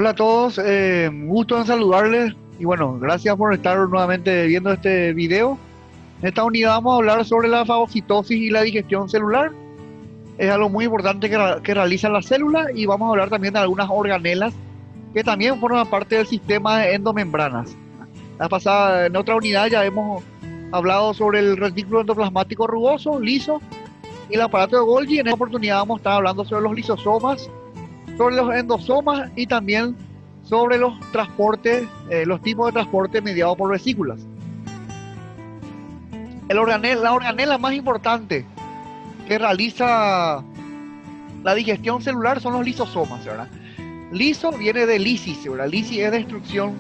Hola a todos, gusto en saludarles y bueno, gracias por estar nuevamente viendo este video. En esta unidad vamos a hablar sobre la fagocitosis y la digestión celular. Es algo muy importante que realiza la célula y vamos a hablar también de algunas organelas que también forman parte del sistema de endomembranas. En otra unidad ya hemos hablado sobre el retículo endoplasmático rugoso, liso, y el aparato de Golgi. En esta oportunidad vamos a estar hablando sobre los lisosomas, sobre los endosomas y también sobre los transportes, los tipos de transporte mediados por vesículas. La organela más importante que realiza la digestión celular son los lisosomas, ¿verdad? Liso viene de lisis, ¿verdad? Lisis es destrucción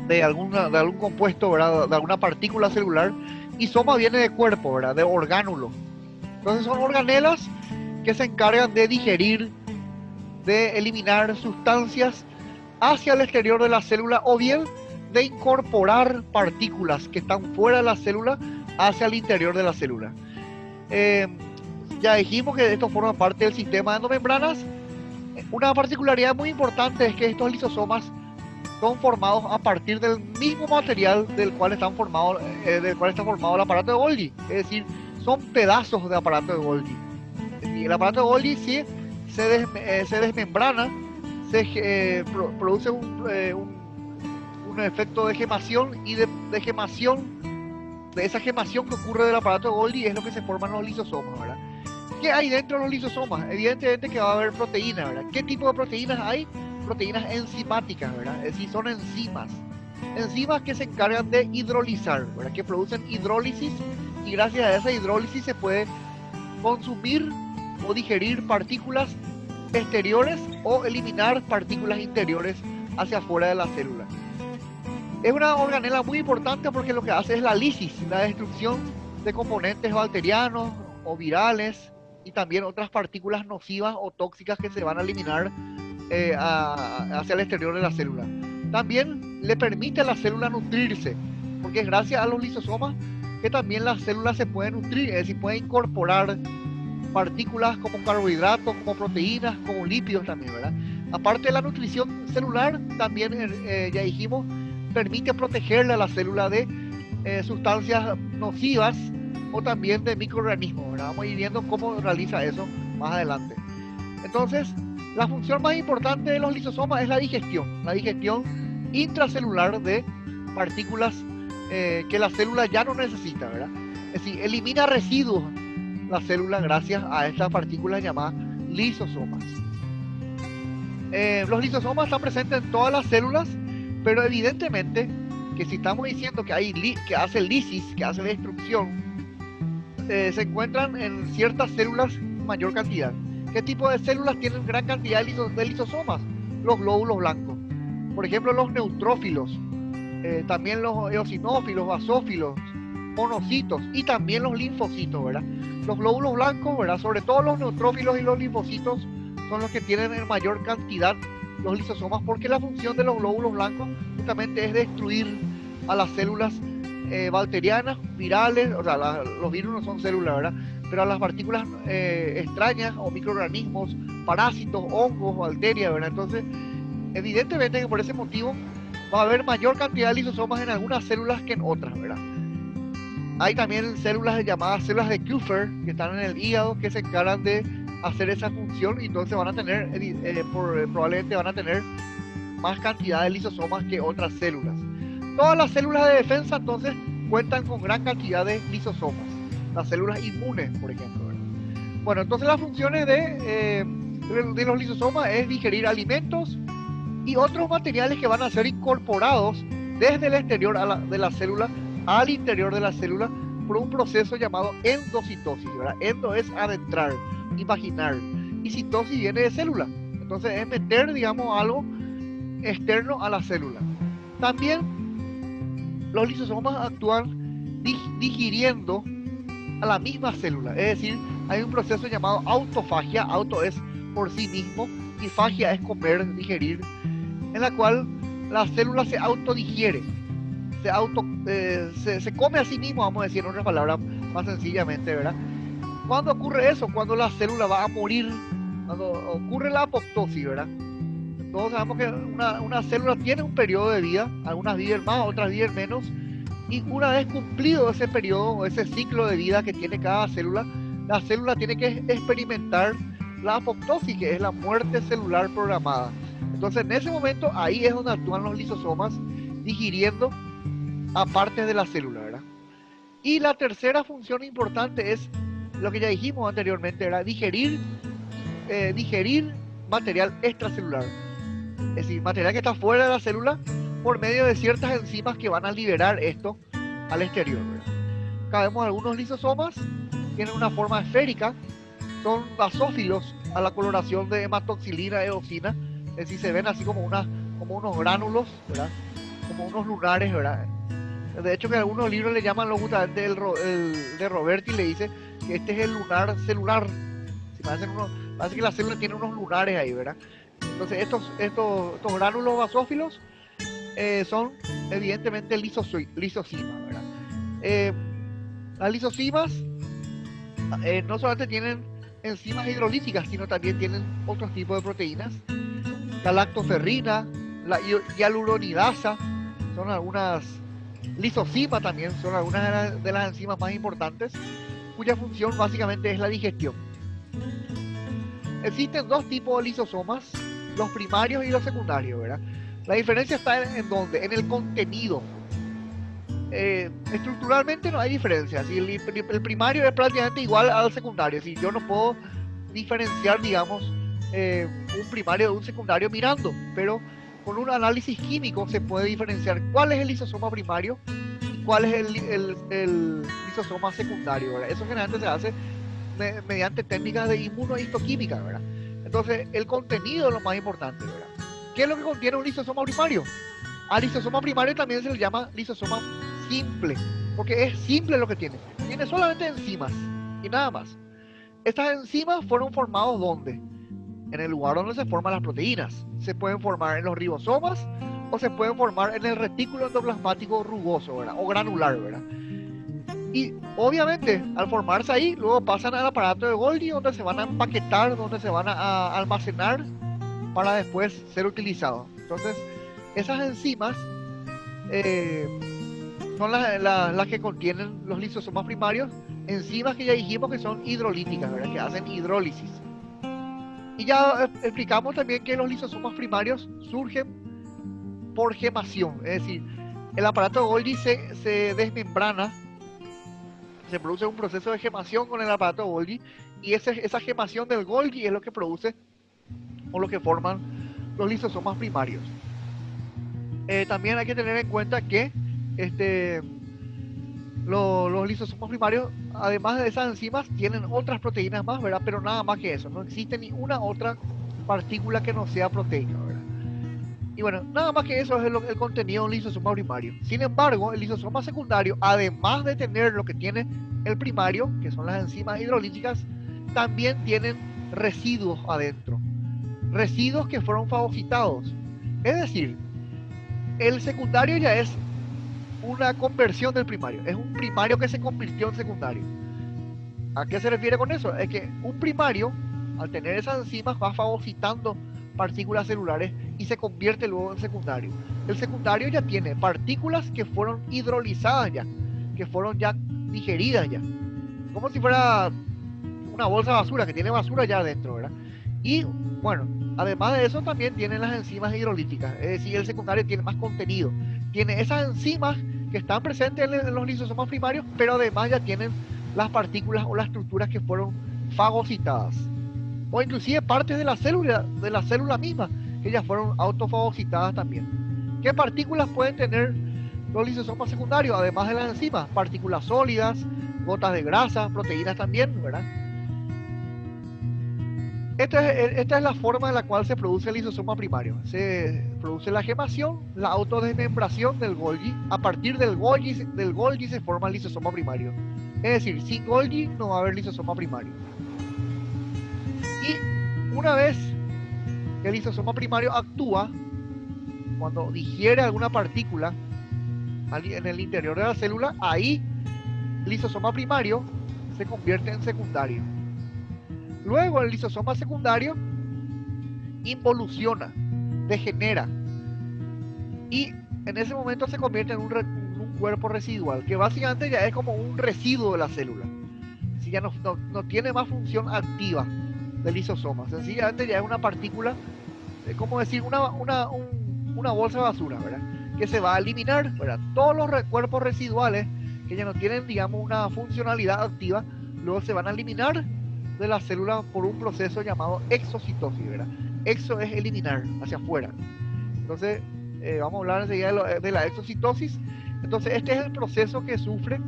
de algún compuesto, ¿verdad? De alguna partícula celular. Y soma viene de cuerpo, ¿verdad? De orgánulo. Entonces son organelas que se encargan de digerir, de eliminar sustancias hacia el exterior de la célula o bien de incorporar partículas que están fuera de la célula hacia el interior de la célula. Ya dijimos que esto forma parte del sistema de endomembranas. Una particularidad muy importante es que estos lisosomas son formados a partir del mismo material del cual está formado el aparato de Golgi, es decir, son pedazos de aparato de Golgi. El aparato de Golgi sí se desmembrana, produce un efecto de gemación y de esa gemación que ocurre del aparato de Golgi es lo que se forman los lisosomas, ¿verdad? ¿Qué hay dentro de los lisosomas? Evidentemente que va a haber proteínas, ¿verdad? ¿Qué tipo de proteínas hay? Proteínas enzimáticas, ¿verdad? Es decir, son enzimas que se encargan de hidrolizar, ¿verdad? Que producen hidrólisis y gracias a esa hidrólisis se puede consumir o digerir partículas exteriores o eliminar partículas interiores hacia afuera de la célula. Es una organela muy importante porque lo que hace es la lisis, la destrucción de componentes bacterianos o virales y también otras partículas nocivas o tóxicas que se van a eliminar hacia el exterior de la célula. También le permite a la célula nutrirse, porque es gracias a los lisosomas que también la célula se puede nutrir, es decir, puede incorporar partículas como carbohidratos, como proteínas, como lípidos también, ¿verdad? Aparte de la nutrición celular, también ya dijimos, permite protegerle a la célula de sustancias nocivas o también de microorganismos, ¿verdad? Vamos a ir viendo cómo realiza eso más adelante. Entonces, la función más importante de los lisosomas es la digestión intracelular de partículas que la célula ya no necesita, ¿verdad? Es decir, elimina residuos la célula gracias a estas partículas llamadas lisosomas. Los lisosomas están presentes en todas las células, pero evidentemente que si estamos diciendo que hace lisis, que hace destrucción, se encuentran en ciertas células en mayor cantidad. ¿Qué tipo de células tienen gran cantidad de lisosomas? Los glóbulos blancos. Por ejemplo, los neutrófilos, también los eosinófilos, basófilos, monocitos y también los linfocitos, ¿verdad? Los glóbulos blancos, ¿verdad? Sobre todo los neutrófilos y los linfocitos son los que tienen en mayor cantidad los lisosomas, porque la función de los glóbulos blancos justamente es destruir a las células bacterianas, virales, o sea, los virus no son células, ¿verdad? Pero a las partículas extrañas o microorganismos, parásitos, hongos, bacterias, ¿verdad? Entonces, evidentemente que por ese motivo va a haber mayor cantidad de lisosomas en algunas células que en otras, ¿verdad? Hay también células llamadas células de Kupffer que están en el hígado que se encargan de hacer esa función y entonces van a tener, probablemente van a tener más cantidad de lisosomas que otras células. Todas las células de defensa entonces cuentan con gran cantidad de lisosomas. Las células inmunes, por ejemplo, ¿verdad? Bueno, entonces las funciones de los lisosomas es digerir alimentos y otros materiales que van a ser incorporados desde el exterior de la célula al interior de la célula por un proceso llamado endocitosis, ¿verdad? Endo es adentrar, imaginar, y citosis viene de célula. Entonces es meter, digamos, algo externo a la célula. También los lisosomas actúan digiriendo a la misma célula, es decir, hay un proceso llamado autofagia, auto es por sí mismo y fagia es comer, digerir, en la cual la célula se autodigiere, se come a sí mismo, vamos a decir en otras palabras más sencillamente, ¿verdad? ¿Cuándo ocurre eso? Cuando la célula va a morir, cuando ocurre la apoptosis, ¿verdad? Todos sabemos que una célula tiene un periodo de vida, algunas viven más, otras viven menos, y una vez cumplido ese periodo, ese ciclo de vida que tiene cada célula, la célula tiene que experimentar la apoptosis, que es la muerte celular programada. Entonces en ese momento ahí es donde actúan los lisosomas, digiriendo a partes de la célula, ¿verdad? Y la tercera función importante es lo que ya dijimos anteriormente, era digerir material extracelular, es decir, material que está fuera de la célula por medio de ciertas enzimas que van a liberar esto al exterior, ¿verdad? Acá vemos algunos lisosomas, tienen una forma esférica, son basófilos a la coloración de hematoxilina e eosina, es decir, se ven así como unos gránulos, ¿verdad? Como unos lunares, ¿verdad? De hecho, que algunos libros le llaman justamente el de Roberti, le dice que este es el lunar celular. Parece que la célula tiene unos lunares ahí, ¿verdad? Entonces estos gránulos basófilos son evidentemente lisosimas, ¿verdad? Las lisosimas no solamente tienen enzimas hidrolíticas, sino también tienen otros tipos de proteínas. La lactoferrina, la hialuronidasa, son algunas lisosimas también, son algunas de las enzimas más importantes, cuya función básicamente es la digestión. Existen dos tipos de lisosomas, los primarios y los secundarios, ¿verdad? La diferencia está en dónde, en el contenido. Estructuralmente no hay diferencia. Si el primario es prácticamente igual al secundario, si yo no puedo diferenciar, digamos, un primario de un secundario mirando, pero con un análisis químico se puede diferenciar cuál es el lisosoma primario y cuál es el lisosoma secundario, ¿verdad? Eso generalmente se hace mediante técnicas de inmunohistoquímica, ¿verdad? Entonces, el contenido es lo más importante, ¿verdad? ¿Qué es lo que contiene un lisosoma primario? Al lisosoma primario también se le llama lisosoma simple, porque es simple lo que tiene. Tiene solamente enzimas y nada más. Estas enzimas fueron formadas ¿dónde? En el lugar donde se forman las proteínas. Se pueden formar en los ribosomas o se pueden formar en el retículo endoplasmático rugoso, ¿verdad? O granular, ¿verdad? Y obviamente al formarse ahí, luego pasan al aparato de Golgi, donde se van a empaquetar, donde se van a almacenar para después ser utilizados. Entonces, esas enzimas son las que contienen los lisosomas primarios, enzimas que ya dijimos que son hidrolíticas, ¿verdad? Que hacen hidrólisis. Y ya explicamos también que los lisosomas primarios surgen por gemación, es decir, el aparato de Golgi se desmembrana, se produce un proceso de gemación con el aparato de Golgi, y esa gemación del Golgi es lo que produce o lo que forman los lisosomas primarios. También hay que tener en cuenta que los lisosomas primarios, además de esas enzimas, tienen otras proteínas más, ¿verdad? Pero nada más que eso, no existe ni una otra partícula que no sea proteica, ¿verdad? Y bueno, nada más que eso es el contenido de un lisosoma primario. Sin embargo, el lisosoma secundario, además de tener lo que tiene el primario, que son las enzimas hidrolíticas, también tienen residuos adentro. Residuos que fueron fagocitados. Es decir, el secundario ya es una conversión del primario. Es un primario que se convirtió en secundario. ¿A qué se refiere con eso? Es que un primario, al tener esas enzimas, va fagocitando partículas celulares y se convierte luego en secundario. El secundario ya tiene partículas que fueron hidrolizadas ya, que fueron ya digeridas ya. Como si fuera una bolsa de basura que tiene basura ya adentro, ¿verdad? Y bueno, además de eso también tienen las enzimas hidrolíticas, es decir, el secundario tiene más contenido. Tiene esas enzimas que están presentes en los lisosomas primarios, pero además ya tienen las partículas o las estructuras que fueron fagocitadas. O inclusive partes de la célula misma, que ya fueron autofagocitadas también. ¿Qué partículas pueden tener los lisosomas secundarios? Además de las enzimas, partículas sólidas, gotas de grasa, proteínas también, ¿verdad? Esta es la forma en la cual se produce el lisosoma primario. Se produce la gemación, la autodesmembración del Golgi. A partir del Golgi se forma el lisosoma primario. Es decir, sin Golgi no va a haber lisosoma primario. Y una vez que el lisosoma primario actúa, cuando digiere alguna partícula en el interior de la célula, ahí el lisosoma primario se convierte en secundario. Luego el lisosoma secundario involuciona. degenera. Y en ese momento se convierte en un cuerpo residual, que básicamente ya es como un residuo de la célula. Si ya no tiene más función activa del lisosoma, sencillamente ya es una partícula, como decir, una bolsa de basura, ¿verdad? Que se va a eliminar, ¿verdad? Todos los cuerpos residuales que ya no tienen, digamos, una funcionalidad activa, luego se van a eliminar de la célula por un proceso llamado exocitosis, ¿verdad? Exo es eliminar, hacia afuera. Entonces, vamos a hablar enseguida de la exocitosis. Entonces, este es el proceso que sufre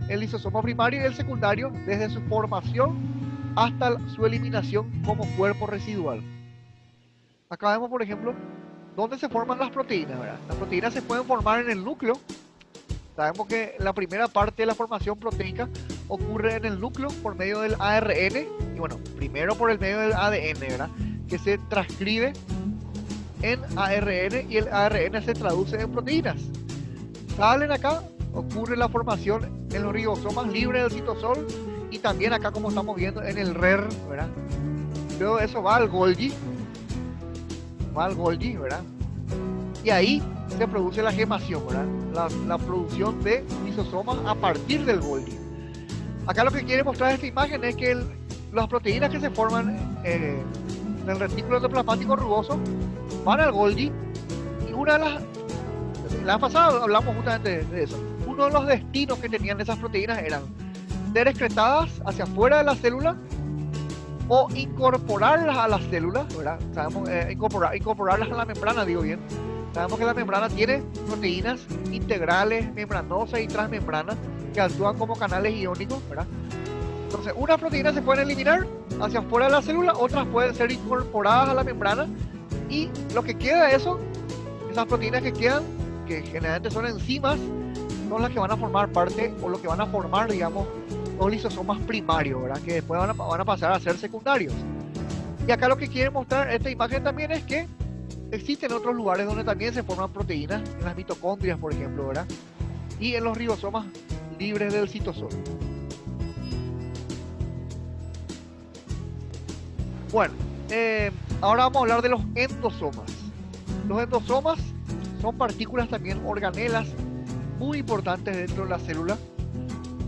el lisosoma primario y el secundario desde su formación hasta su eliminación como cuerpo residual. Acá vemos, por ejemplo, dónde se forman las proteínas, ¿verdad? Las proteínas se pueden formar en el núcleo. Sabemos que la primera parte de la formación proteica ocurre en el núcleo por medio del ARN, y bueno, primero por el medio del ADN, ¿verdad? Que se transcribe en ARN y el ARN se traduce en proteínas. Salen acá, ocurre la formación en los ribosomas libres del citosol y también acá, como estamos viendo, en el RER, ¿verdad? Luego eso va al Golgi, ¿verdad? Y ahí se produce la gemación, ¿verdad? La producción de lisosomas a partir del Golgi. Acá lo que quiere mostrar esta imagen es que las proteínas que se forman en el retículo endoplasmático rugoso van al Golgi, y una de la pasada hablamos justamente de eso. Uno de los destinos que tenían esas proteínas eran ser excretadas hacia afuera de la célula o incorporarlas a las células, ¿verdad? Sabemos, incorporarlas a la membrana, digo bien. Sabemos que la membrana tiene proteínas integrales, membranosas y transmembranas que actúan como canales iónicos, ¿verdad? Entonces, unas proteínas se pueden eliminar hacia afuera de la célula, otras pueden ser incorporadas a la membrana, y lo que queda de eso, esas proteínas que quedan, que generalmente son enzimas, son las que van a formar parte, o lo que van a formar, digamos, los lisosomas primarios, ¿verdad? Que después van a pasar a ser secundarios. Y acá lo que quiere mostrar esta imagen también es que existen otros lugares donde también se forman proteínas, en las mitocondrias, por ejemplo, ¿verdad? Y en los ribosomas libres del citosol. Bueno, ahora vamos a hablar de los endosomas. Los endosomas son partículas también organelas muy importantes dentro de la célula.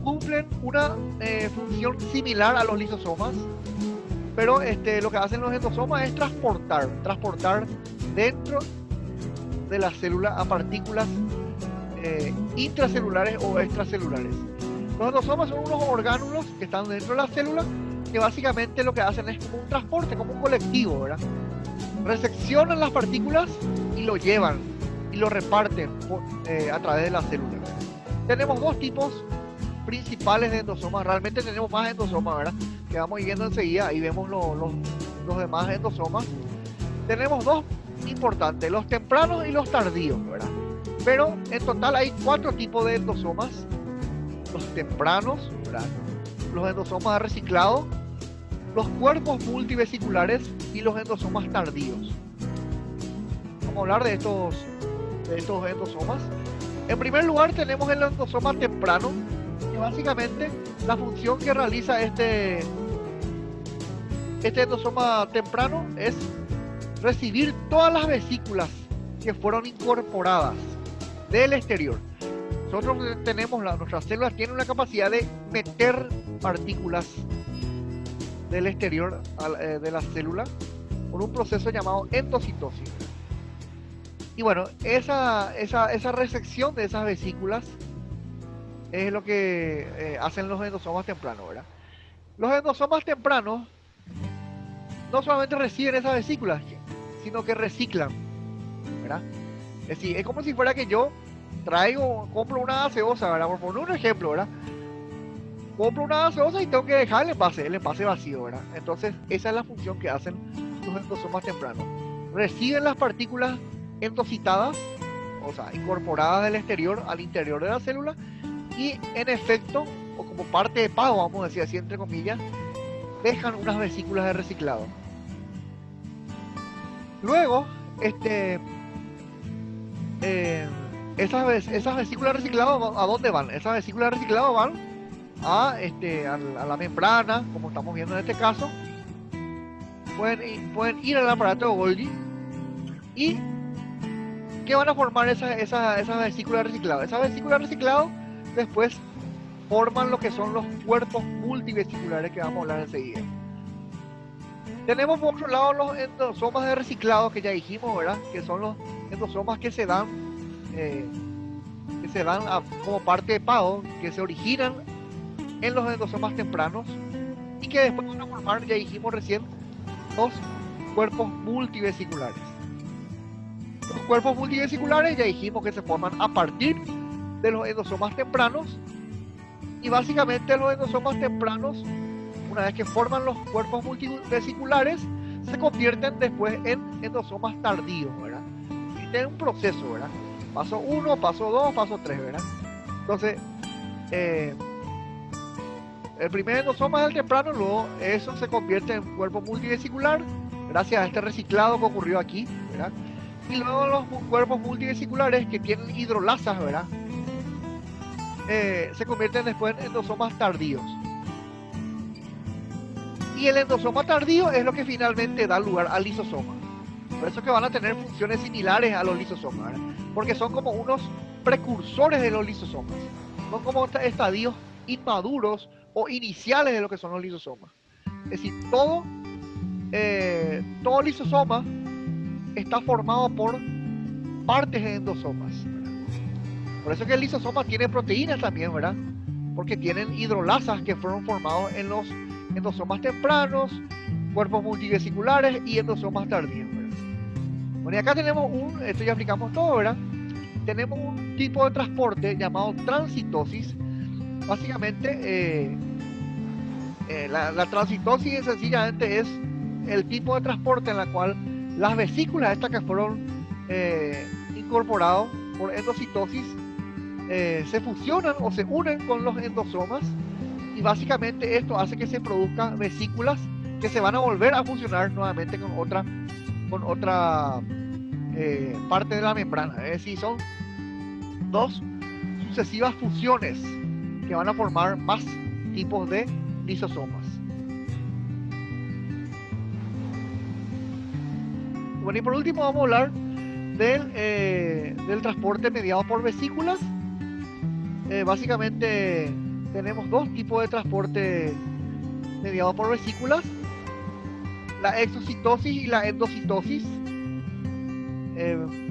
Cumplen una función similar a los lisosomas, pero lo que hacen los endosomas es transportar dentro de la célula a partículas intracelulares o extracelulares. Los endosomas son unos orgánulos que están dentro de la célula, que básicamente lo que hacen es como un transporte, como un colectivo, ¿verdad? Reseccionan las partículas y lo llevan y lo reparten a través de la célula. Tenemos dos tipos principales de endosomas. Realmente tenemos más endosomas, ¿verdad? Que vamos viendo enseguida. Ahí vemos los demás endosomas. Tenemos dos importantes, los tempranos y los tardíos, ¿verdad? Pero en total hay 4 tipos de endosomas: los tempranos, ¿verdad? Los endosomas de reciclado, los cuerpos multivesiculares y los endosomas tardíos. Vamos a hablar de estos endosomas. En primer lugar tenemos el endosoma temprano, que básicamente la función que realiza este endosoma temprano es recibir todas las vesículas que fueron incorporadas del exterior. Nosotros nuestras células tienen una capacidad de meter partículas del exterior de la célula por un proceso llamado endocitosis. Y bueno, esa resección de esas vesículas es lo que hacen los endosomas tempranos, ¿verdad? Los endosomas tempranos no solamente reciben esas vesículas, sino que reciclan, ¿verdad? Es decir, es como si fuera que yo compro una gaseosa, ¿verdad? Por poner un ejemplo, ¿verdad? Compro una gaseosa y tengo que dejar el envase vacío, ¿verdad? Entonces, esa es la función que hacen los endosomas tempranos. Reciben las partículas endocitadas, o sea, incorporadas del exterior al interior de la célula, y en efecto, o como parte de pago, vamos a decir así entre comillas, dejan unas vesículas de reciclado. Luego, esas vesículas de reciclado, ¿a dónde van? Esas vesículas de reciclado van a la membrana, como estamos viendo en este caso. Pueden ir al aparato de Golgi ¿Y qué van a formar esas vesículas recicladas? Esas vesículas recicladas después forman lo que son los cuerpos multivesiculares que vamos a hablar enseguida. Tenemos por otro lado los endosomas de reciclado que ya dijimos, ¿verdad? Que son los endosomas que se dan como parte de PAO, que se originan en los endosomas tempranos y que después van a formar, ya dijimos recién, los cuerpos multivesiculares. Los cuerpos multivesiculares ya dijimos que se forman a partir de los endosomas tempranos, y básicamente los endosomas tempranos, una vez que forman los cuerpos multivesiculares, se convierten después en endosomas tardíos, ¿verdad? Este es un proceso, ¿verdad? Paso 1, paso 2, paso 3, ¿verdad? Entonces, el primer endosoma es el temprano, luego eso se convierte en cuerpo multivesicular, gracias a este reciclado que ocurrió aquí, ¿verdad? Y luego los cuerpos multivesiculares que tienen hidrolasas, ¿verdad? Se convierten después en endosomas tardíos. Y el endosoma tardío es lo que finalmente da lugar al lisosoma. Por eso es que van a tener funciones similares a los lisosomas, ¿verdad? Porque son como unos precursores de los lisosomas. Son como estadios inmaduros o iniciales de lo que son los lisosomas. Es decir, todo lisosoma está formado por partes de endosomas, ¿verdad? Por eso es que el lisosoma tiene proteínas también, ¿verdad? Porque tienen hidrolasas que fueron formados en los endosomas tempranos, cuerpos multivesiculares y endosomas tardíos, ¿verdad? Bueno, y acá tenemos esto ya explicamos todo, ¿verdad? Tenemos un tipo de transporte llamado transitosis. Básicamente, la transitosis sencillamente es el tipo de transporte en la cual las vesículas estas que fueron incorporadas por endocitosis se fusionan o se unen con los endosomas, y básicamente esto hace que se produzcan vesículas que se van a volver a fusionar nuevamente con otra parte de la membrana. Es decir, son dos sucesivas fusiones que van a formar más tipos de lisosomas. Bueno, y por último vamos a hablar del transporte mediado por vesículas. Básicamente tenemos dos tipos de transporte mediado por vesículas: la exocitosis y la endocitosis.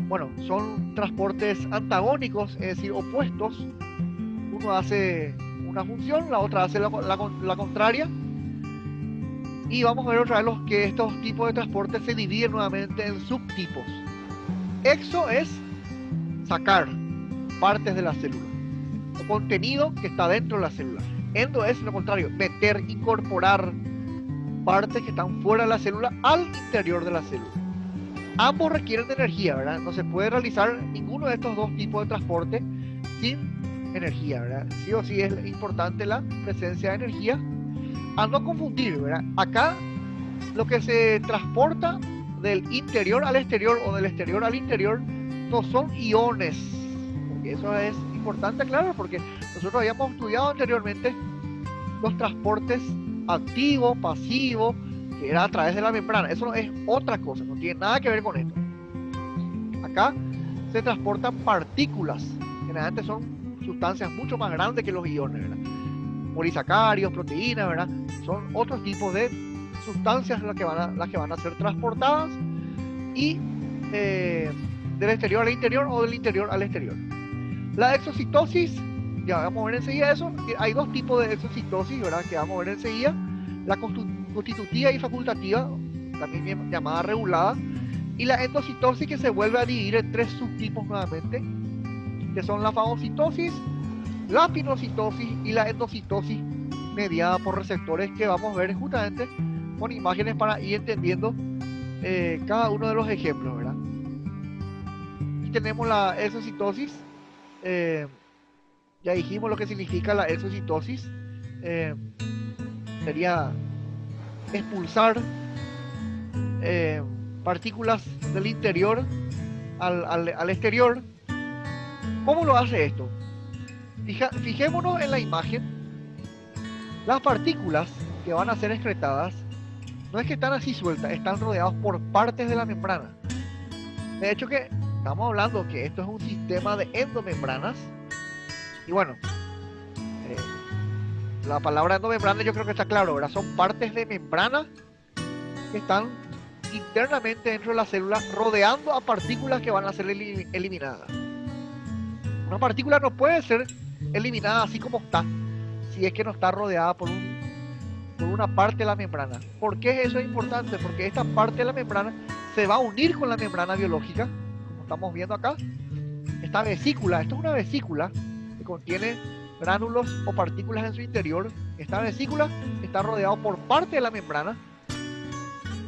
Bueno, son transportes antagónicos, es decir, opuestos. Uno hace una función, la otra hace la contraria. Y vamos a ver otra vez que estos tipos de transporte se dividen nuevamente en subtipos. Exo es sacar partes de la célula, o contenido que está dentro de la célula. Endo es lo contrario, meter, incorporar partes que están fuera de la célula al interior de la célula. Ambos requieren de energía, ¿verdad? No se puede realizar ninguno de estos dos tipos de transporte sin energía, ¿verdad? Sí o sí es importante la presencia de energía. A no confundir, ¿verdad? Acá lo que se transporta del interior al exterior o del exterior al interior no son iones, porque eso es importante aclarar, porque nosotros habíamos estudiado anteriormente los transportes activo, pasivo, que era a través de la membrana. Eso es otra cosa, no tiene nada que ver con esto. Acá se transportan partículas, generalmente son sustancias mucho más grandes que los iones, ¿verdad? Polisacáridos, proteínas, ¿verdad? Son otros tipos de sustancias las que van a ser transportadas, y del exterior al interior o del interior al exterior. La exocitosis, ya vamos a ver enseguida eso. Hay dos tipos de exocitosis, ¿verdad? Que vamos a ver enseguida: la constitutiva y facultativa, también llamada regulada, y la endocitosis, que se vuelve a dividir en tres subtipos nuevamente, que son la fagocitosis, la pinocitosis y la endocitosis mediada por receptores, que vamos a ver justamente con imágenes para ir entendiendo cada uno de los ejemplos, ¿verdad? Aquí tenemos la exocitosis. Ya dijimos lo que significa la exocitosis. Sería expulsar partículas del interior al exterior. ¿Cómo lo hace esto? Fijémonos en la imagen. Las partículas que van a ser excretadas no es que están así sueltas, están rodeadas por partes de la membrana. De hecho que estamos hablando que esto es un sistema de endomembranas. Y bueno, la palabra endomembrana yo creo que está claro, ¿verdad? Son partes de membrana que están internamente dentro de la célula rodeando a partículas que van a ser eliminadas. Una partícula no puede ser eliminada así como está, si es que no está rodeada por una parte de la membrana. ¿Por qué eso es importante? Porque esta parte de la membrana se va a unir con la membrana biológica, como estamos viendo acá. Esta vesícula, esto es una vesícula que contiene gránulos o partículas en su interior. Esta vesícula está rodeada por parte de la membrana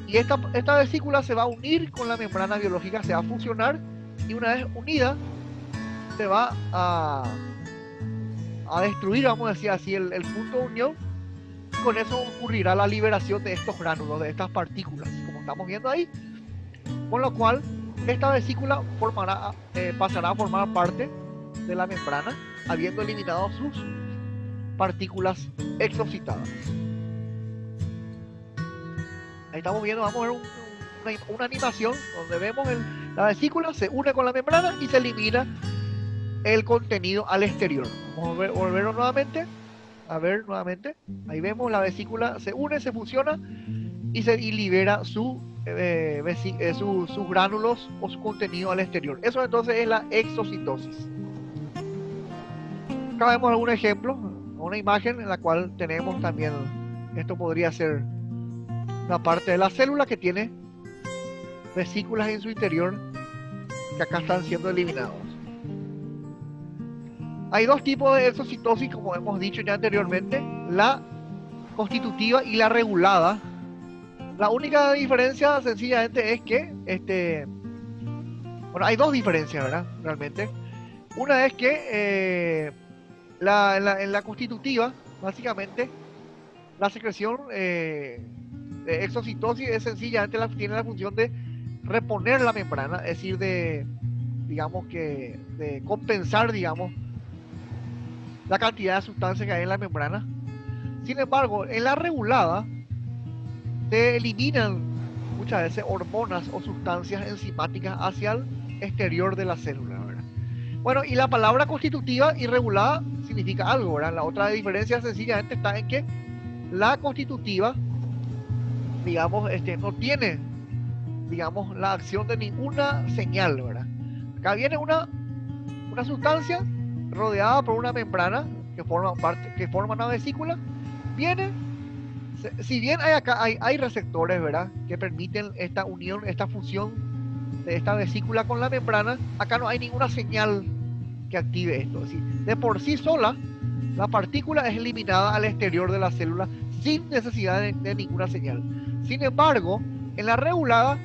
y esta vesícula se va a unir con la membrana biológica, se va a fusionar y una vez unida se va a destruir, vamos a decir así, el punto de unión. Con eso ocurrirá la liberación de estos gránulos, de estas partículas, como estamos viendo ahí, con lo cual esta vesícula pasará a formar parte de la membrana, habiendo eliminado sus partículas exocitadas. Ahí estamos viendo, vamos a ver una animación donde vemos la vesícula se une con la membrana y se elimina el contenido al exterior. Vamos a volverlo nuevamente. A ver nuevamente, ahí vemos la vesícula se une, se fusiona y libera sus gránulos o su contenido al exterior. Eso entonces es la exocitosis. Acá vemos algún ejemplo, una imagen en la cual tenemos también, esto podría ser una parte de la célula que tiene vesículas en su interior que acá están siendo eliminados. Hay dos tipos de exocitosis, como hemos dicho ya anteriormente, la constitutiva y la regulada. La única diferencia sencillamente es que, bueno, hay dos diferencias, ¿verdad? Realmente. Una es que en la constitutiva, básicamente, la secreción de exocitosis es sencillamente tiene la función de reponer la membrana, es decir, de compensar, digamos, la cantidad de sustancia que hay en la membrana. Sin embargo, en la regulada se eliminan muchas veces hormonas o sustancias enzimáticas hacia el exterior de la célula, ¿verdad? Bueno, y la palabra constitutiva y regulada significa algo, ¿verdad? La otra diferencia sencillamente está en que la constitutiva, digamos, no tiene, digamos, la acción de ninguna señal, ¿verdad? Acá viene una sustancia rodeada por una membrana que forma una vesícula. Si bien hay receptores, ¿verdad?, que permiten esta unión, esta fusión de esta vesícula con la membrana, acá no hay ninguna señal que active esto. Es decir, de por sí sola, la partícula es eliminada al exterior de la célula sin necesidad de ninguna señal. Sin embargo, en la regulada,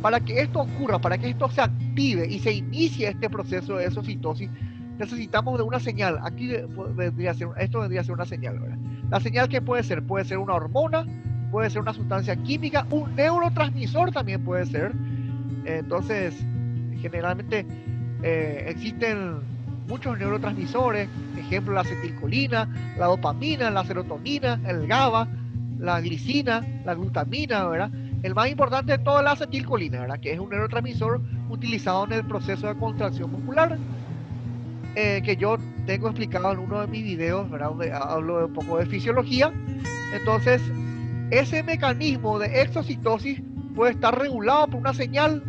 para que esto ocurra, para que esto se active y se inicie este proceso de exocitosis, necesitamos de una señal. Aquí esto vendría a ser una señal, ¿verdad? La señal que puede ser una hormona, puede ser una sustancia química, un neurotransmisor también puede ser. Entonces, generalmente existen muchos neurotransmisores, ejemplo la acetilcolina, la dopamina, la serotonina, el GABA, la glicina, la glutamina, ¿verdad? El más importante de todo es la acetilcolina, ¿verdad?, que es un neurotransmisor utilizado en el proceso de contracción muscular, que yo tengo explicado en uno de mis videos, ¿verdad?, donde hablo un poco de fisiología. Entonces, ese mecanismo de exocitosis puede estar regulado por una señal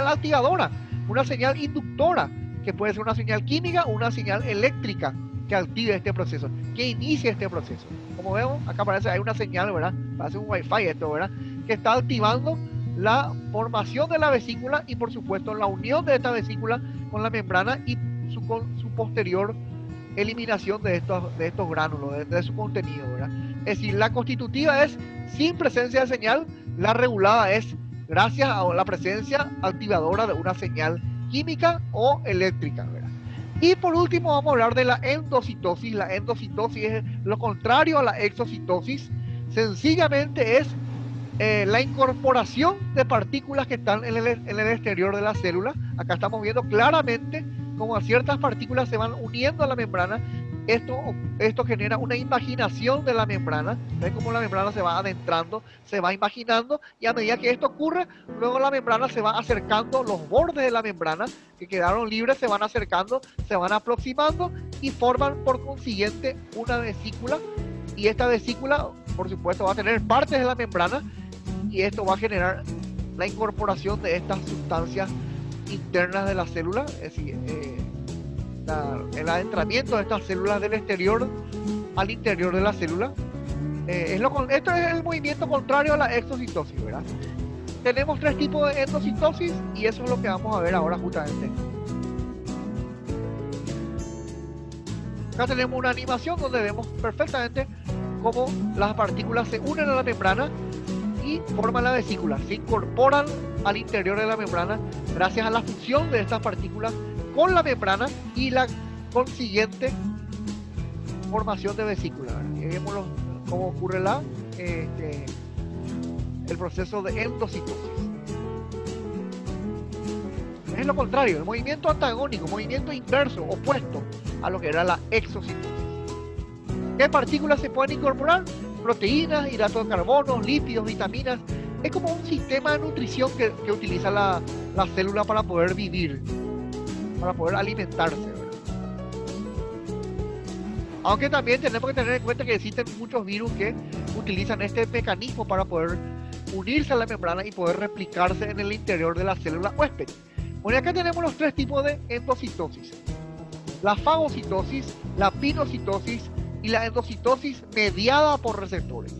activadora, una señal inductora, que puede ser una señal química o una señal eléctrica que active este proceso, que inicie este proceso. Como vemos, acá parece hay una señal, ¿verdad?, parece un wifi esto, ¿verdad?, que está activando la formación de la vesícula y por supuesto la unión de esta vesícula con la membrana y su posterior eliminación de estos gránulos, de su contenido, ¿verdad? Es decir, la constitutiva es sin presencia de señal, la regulada es gracias a la presencia activadora de una señal química o eléctrica, ¿verdad? Y por último vamos a hablar de la endocitosis. La endocitosis es lo contrario a la exocitosis. Sencillamente es la incorporación de partículas que están en el exterior de la célula. Acá estamos viendo claramente cómo ciertas partículas se van uniendo a la membrana Esto genera una invaginación de la membrana. ¿Ves cómo la membrana se va adentrando, se va imaginando? Y a medida que esto ocurre, luego la membrana se va acercando, los bordes de la membrana que quedaron libres se van acercando, se van aproximando y forman por consiguiente una vesícula. Y esta vesícula, por supuesto, va a tener partes de la membrana y esto va a generar la incorporación de estas sustancias internas de la célula, es decir, el adentramiento de estas células del exterior al interior de la célula. Esto es el movimiento contrario a la exocitosis, ¿verdad? Tenemos tres tipos de endocitosis y eso es lo que vamos a ver ahora justamente. Acá tenemos una animación donde vemos perfectamente cómo las partículas se unen a la membrana y forman la vesícula, se incorporan al interior de la membrana gracias a la fusión de estas partículas con la membrana y la consiguiente formación de vesícula. Y vemos cómo ocurre el proceso de endocitosis. Es lo contrario, el movimiento antagónico, movimiento inverso, opuesto a lo que era la exocitosis. ¿Qué partículas se pueden incorporar? Proteínas, hidratos de carbono, lípidos, vitaminas. Es como un sistema de nutrición que utiliza la célula para poder vivir, para poder alimentarse, ¿verdad? Aunque también tenemos que tener en cuenta que existen muchos virus que utilizan este mecanismo para poder unirse a la membrana y poder replicarse en el interior de la célula huésped. Bueno, acá tenemos los tres tipos de endocitosis: la fagocitosis, la pinocitosis y la endocitosis mediada por receptores.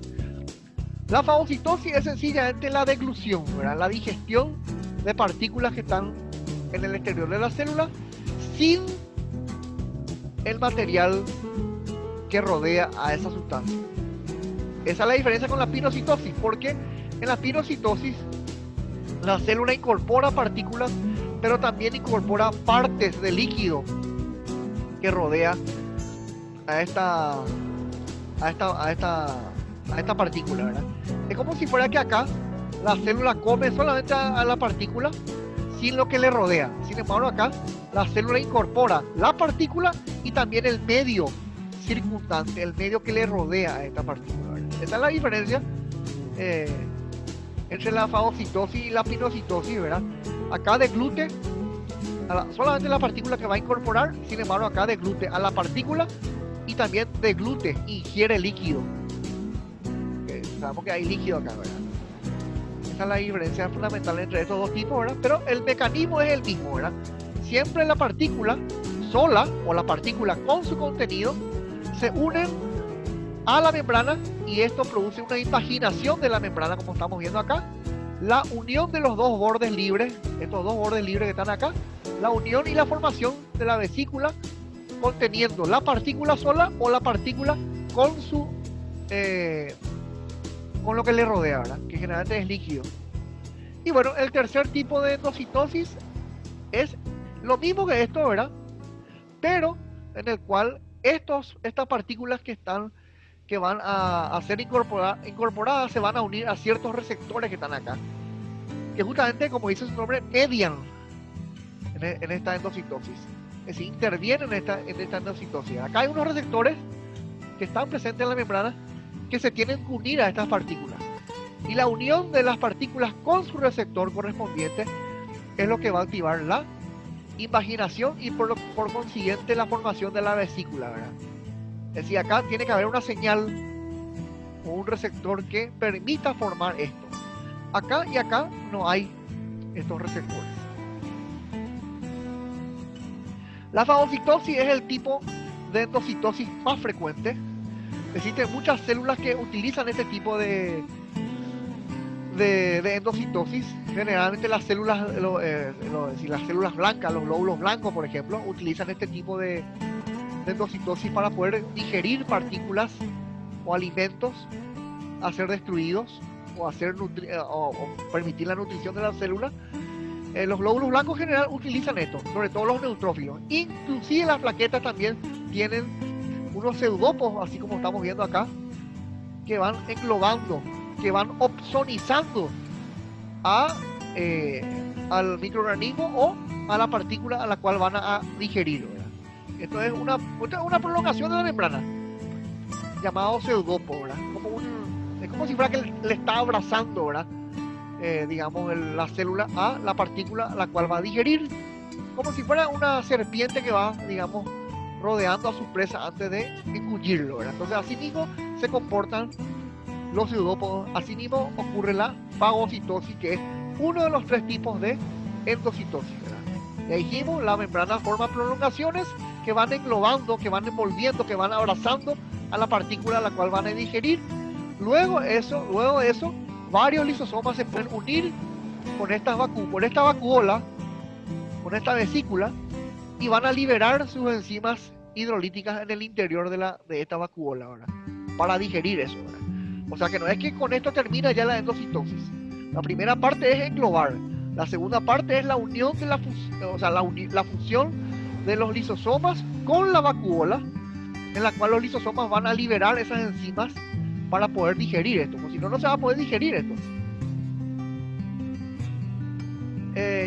La fagocitosis es sencillamente la deglución, ¿verdad? La digestión de partículas que están en el exterior de la célula sin el material que rodea a esa sustancia. Esa es la diferencia con la pinocitosis, porque en la pinocitosis la célula incorpora partículas, pero también incorpora partes de líquido que rodea a esta partícula, ¿verdad? Es como si fuera que acá la célula come solamente a la partícula sin lo que le rodea. Sin embargo, acá la célula incorpora la partícula y también el medio circundante, el medio que le rodea a esta partícula, ¿verdad? Esa es la diferencia entre la fagocitosis y la pinocitosis, ¿verdad? Acá deglute solamente la partícula que va a incorporar, sin embargo acá deglute a la partícula y también deglute, ingiere líquido. Sabemos que hay líquido acá, ¿verdad? Esa es la diferencia fundamental entre estos dos tipos, ¿verdad? Pero el mecanismo es el mismo, ¿verdad? Siempre la partícula sola o la partícula con su contenido se unen a la membrana y esto produce una invaginación de la membrana, como estamos viendo acá. La unión de los dos bordes libres, estos dos bordes libres que están acá, la unión y la formación de la vesícula conteniendo la partícula sola o la partícula con su con lo que le rodea, ¿verdad? Que generalmente es líquido. Y bueno, el tercer tipo de endocitosis es lo mismo que esto, ¿verdad? Pero en el cual estas partículas que van a ser incorporadas se van a unir a ciertos receptores que están acá, que justamente, como dice su nombre, median en esta endocitosis, es decir, intervienen en esta endocitosis. Acá hay unos receptores que están presentes en la membrana que se tienen que unir a estas partículas, y la unión de las partículas con su receptor correspondiente es lo que va a activar la invaginación y por consiguiente la formación de la vesícula, ¿verdad? Es decir, acá tiene que haber una señal o un receptor que permita formar esto. Acá y acá no hay estos receptores. La fagocitosis es el tipo de endocitosis más frecuente. Existen muchas células que utilizan este tipo de endocitosis. Generalmente las células, las células blancas, los glóbulos blancos, por ejemplo, utilizan este tipo de endocitosis para poder digerir partículas o alimentos a ser destruidos o permitir la nutrición de la célula. Los glóbulos blancos en general utilizan esto, sobre todo los neutrófilos. Inclusive las plaquetas también tienen unos pseudopos, así como estamos viendo acá, que van englobando, que van opsonizando al microorganismo o a la partícula a la cual van a digerir, ¿verdad? Esto es una prolongación de la membrana, llamado pseudópodo, ¿verdad? Es como si fuera que le está abrazando, ¿verdad? Digamos, la célula a la partícula la cual va a digerir, como si fuera una serpiente que va, digamos, rodeando a su presa antes de engullirlo, ¿verdad? Entonces, así mismo se comportan los pseudópodos. Así mismo ocurre la fagocitosis, que es uno de los 3 tipos de endocitosis, ¿verdad? Ya dijimos, la membrana forma prolongaciones que van englobando, que van envolviendo, que van abrazando a la partícula a la cual van a digerir. Luego de eso, varios lisosomas se pueden unir con esta vacuola, con esta vesícula, y van a liberar sus enzimas hidrolíticas en el interior de esta vacuola, ¿verdad? Para digerir eso, ¿verdad? O sea que no es que con esto termina ya la endocitosis. La primera parte es englobar. La segunda parte es la unión de la fusión de los lisosomas con la vacuola, en la cual los lisosomas van a liberar esas enzimas para poder digerir esto, porque si no, no se va a poder digerir esto.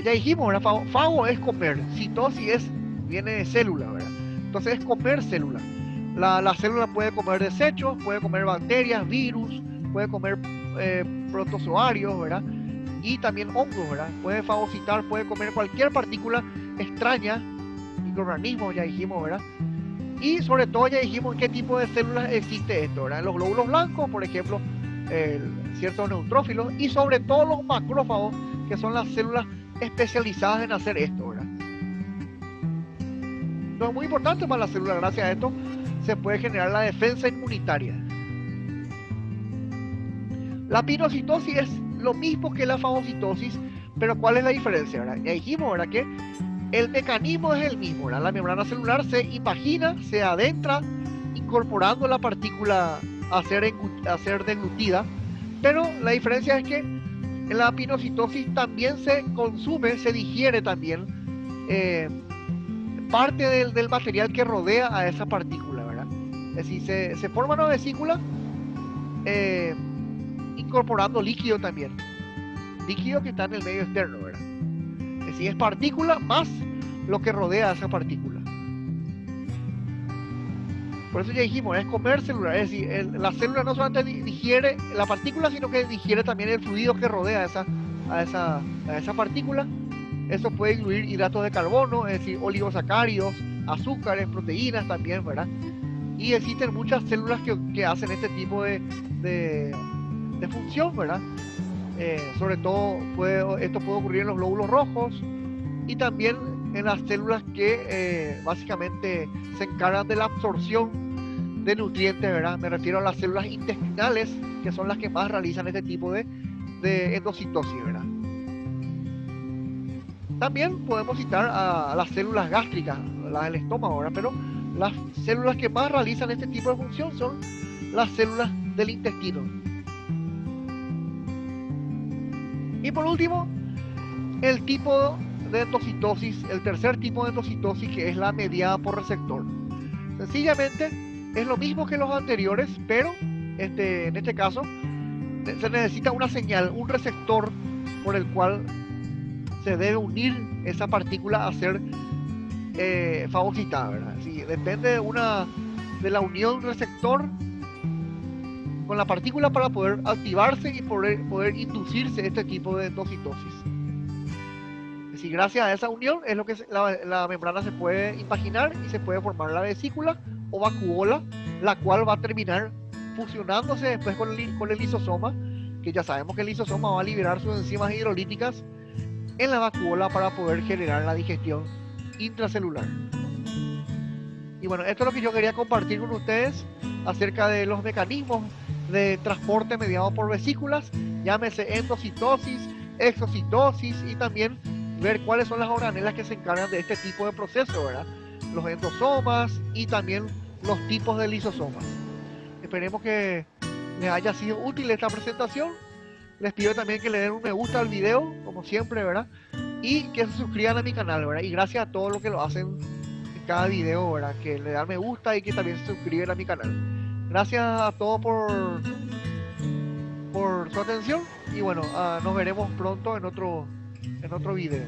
Ya dijimos, ¿verdad? Fago es comer, citosis viene de célula, ¿verdad? Entonces es comer célula. La célula puede comer desechos, puede comer bacterias, virus, puede comer protozoarios, ¿verdad? Y también hongos, ¿verdad? Puede fagocitar, puede comer cualquier partícula extraña, microorganismos, ya dijimos, ¿verdad? Y sobre todo ya dijimos qué tipo de células existe esto, ¿verdad? Los glóbulos blancos, por ejemplo, ciertos neutrófilos, y sobre todo los macrófagos, que son las células especializadas en hacer esto, ¿verdad? Esto es muy importante para la célula. Gracias a esto se puede generar la defensa inmunitaria. La pinocitosis es lo mismo que la fagocitosis, pero ¿cuál es la diferencia, verdad? Ya dijimos, ¿verdad?, que el mecanismo es el mismo, ¿verdad? La membrana celular se impagina, se adentra, incorporando la partícula a ser deglutida, pero la diferencia es que en la pinocitosis también se consume, se digiere también parte del material que rodea a esa partícula, ¿verdad? Es decir, se forma una vesícula incorporando líquido también, líquido que está en el medio externo, ¿verdad? Es decir, es partícula más lo que rodea a esa partícula. Por eso ya dijimos, es comer celular, es decir, la célula no solamente digiere la partícula, sino que digiere también el fluido que rodea a esa partícula. Eso puede incluir hidratos de carbono, es decir, oligosacáridos, azúcares, proteínas también, ¿verdad? Y existen muchas células que hacen este tipo de función, ¿verdad? Sobre todo esto puede ocurrir en los glóbulos rojos y también en las células que básicamente se encargan de la absorción de nutrientes, ¿verdad? Me refiero a las células intestinales, que son las que más realizan este tipo de endocitosis, ¿verdad? También podemos citar a las células gástricas, las del estómago, ¿verdad? Pero las células que más realizan este tipo de función son las células del intestino. Y por último, el tipo de endocitosis, el tercer tipo de endocitosis, que es la mediada por receptor. Sencillamente es lo mismo que los anteriores, pero en este caso se necesita una señal, un receptor por el cual se debe unir esa partícula a ser fagocitada, ¿verdad? Sí, depende de la unión receptor con la partícula para poder activarse y poder inducirse este tipo de endocitosis. Es decir, gracias a esa unión es lo que la membrana se puede imaginar y se puede formar la vesícula o vacuola, la cual va a terminar fusionándose después con el lisosoma, que ya sabemos que el lisosoma va a liberar sus enzimas hidrolíticas en la vacuola para poder generar la digestión intracelular. Y bueno, esto es lo que yo quería compartir con ustedes acerca de los mecanismos de transporte mediado por vesículas, llámese endocitosis, exocitosis, y también ver cuáles son las organelas que se encargan de este tipo de proceso, ¿verdad? Los endosomas y también los tipos de lisosomas. Esperemos que les haya sido útil esta presentación. Les pido también que le den un me gusta al video, como siempre, ¿verdad? Y que se suscriban a mi canal, ¿verdad? Y gracias a todos los que lo hacen en cada video, ¿verdad? Que le dan me gusta y que también se suscriben a mi canal. Gracias a todos por su atención. Y bueno, nos veremos pronto en otro video.